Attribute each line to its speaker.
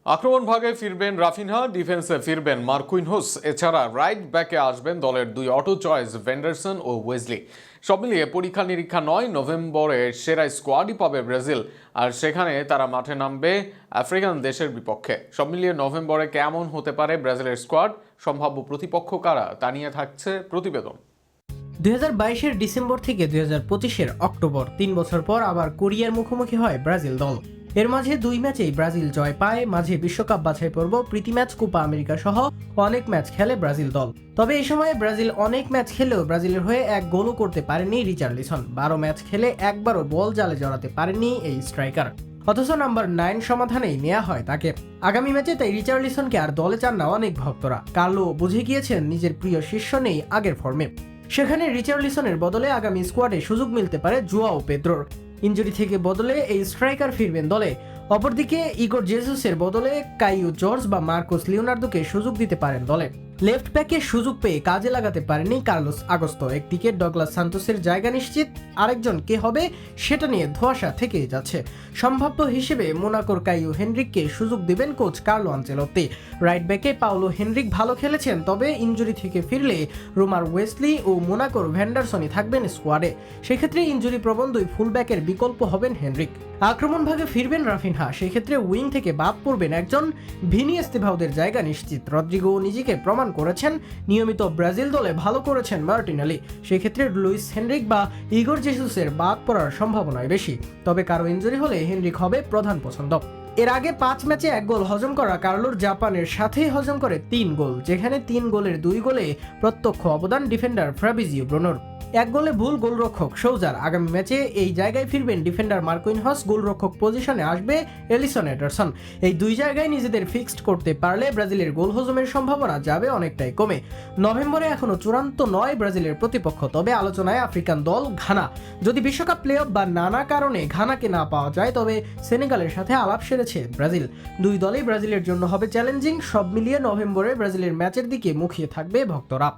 Speaker 1: আক্রমণ ভাগে ফিরবেন রাফিনহা, ডিফেন্সে ফিরবেন মার্কুইনহোস। এছাড়া রাইট ব্যাকে আসবেন দলের দুই অটো চয়েস ভেন্ডারসন ও ওয়েজলি। সব মিলিয়ে পরীক্ষা নিরীক্ষা নয়, নভেম্বরে সেরা স্কোয়াডই পাবে ব্রাজিল, আর সেখানে তারা মাঠে নামবে আফ্রিকান দেশের বিপক্ষে। সব মিলিয়ে নভেম্বরে কেমন হতে পারে ব্রাজিলের স্কোয়াড, সম্ভাব্য প্রতিপক্ষ কারা, তা নিয়ে থাকছে প্রতিবেদন।
Speaker 2: 2022-এর ডিসেম্বর থেকে 2025-এর অক্টোবর, 3 বছর পর আবার কোরিয়ার মুখোমুখি হয় ব্রাজিল দল। এর মাঝে 2 ম্যাচেই ব্রাজিল জয় পায়। মাঝে বিশ্বকাপ বাছাই পর্ব, প্রীতি ম্যাচ, কোপা আমেরিকা সহ অনেক ম্যাচ খেলে ব্রাজিল দল। তবে এই সময়ে ব্রাজিল অনেক ম্যাচ খেলেও ব্রাজিলের হয়ে এক গোলও করতে পারেননি রিচার্লিসন। 12 ম্যাচ খেলে একবারও বল জালে জড়াতে পারেননি এই স্ট্রাইকার। অথচ নাম্বার 9 সমাধানেই নেওয়া হয় তাকে। আগামী ম্যাচে তাই রিচার্লিসনকে আর দলে চান না অনেক ভক্তরা। কার্লো বুঝে গিয়েছেন নিজের প্রিয় শিষ্য নেই আগের ফর্মে। সেখানে রিচার্লিসনের বদলে আগামী স্কোয়াডে সুযোগ মিলতে পারে জুয়াও পেদ্রোর। ইনজুরি থেকে বদলে এই স্ট্রাইকার ফিরবেন দলে। অপরদিকে ইগোর জেসুসের বদলে কাইউ জর্জ বা মার্কোস লিওনার্দোকে সুযোগ দিতে পারেন দলে। লেফট ব্যাকে সুযোগ পেয়ে কাজে লাগাতে পারেনি কার্লোস আগস্তো। একদিকে ডগলাস সান্তোসের জায়গা নিশ্চিত, আরেকজন কে হবে সেটা নিয়ে ধোঁয়াশা থেকেই যাচ্ছে। সম্ভাব্য হিসেবে মোনাকোর কাইউ হেনরিককে সুযোগ দিবেন কোচ কার্লো আনচেলত্তি। রাইট ব্যাকে পাওলো হেনরিক ভালো খেলেছেন, তবে ইনজুরি থেকে ফিরলে রোমার ওয়েসলি ও মোনাকোর ভ্যান্ডারসনই থাকবেন স্কোয়াডে। সেক্ষেত্রে ইনজুরি প্রবণ দুই ফুলব্যাকের বিকল্প হবেন হেনরিক। আক্রমণ ভাগে ফিরবেন রাফিনহা, সেক্ষেত্রে উইং থেকে বাদ পড়বেন একজন। ভিনি এস্তেভাওদের জায়গা নিশ্চিত। রদ্রিগো নিজেকে প্রমাণ করেছেন, নিয়মিত ব্রাজিল দলে ভালো করেছেন মার্টিনেলি। সেক্ষেত্রে লুইস হেনরিক বা ইগোর জেসুসের বাদ পড়ার সম্ভাবনাই বেশি। তবে কারো ইনজুরি হলে হেনরিক হবে প্রধান পছন্দ। এর আগে 5 ম্যাচে 1 গোল হজম করা কার্লোর জাপানের সাথেই হজম করে 3 গোল, যেখানে 3 গোলের 2 গোলে প্রত্যক্ষ অবদান ডিফেন্ডার ফ্যাব্রিজিও ব্রুনোর। 1 গোলে ভুল গোলরক্ষক সৌজার। আগামী ম্যাচে এই জায়গায় ফিরবেন ডিফেন্ডার মার্কুইনহস, গোলরক্ষক পজিশনে আসবে এলিসন এডারসন। এই দুই জায়গায় নিজেদের ফিক্সড করতে পারলে ব্রাজিলের গোল হজমের সম্ভাবনা যাবে অনেকটাই কমে। নভেম্বরে এখনো চূড়ান্ত নয় ব্রাজিলের প্রতিপক্ষ, তবে আলোচনায় আফ্রিকান দল ঘানা। যদি বিশ্বকাপ প্লে অফ বা নানা কারণে ঘানাকে না পাওয়া যায়, তবে সেনেগালের সাথে আলাপ সেরেছে ব্রাজিল। দুই দলেই ব্রাজিলের জন্য হবে চ্যালেঞ্জিং। সব মিলিয়ে নভেম্বরে ব্রাজিলের ম্যাচের দিকে মুখিয়ে থাকবে ভক্তরা।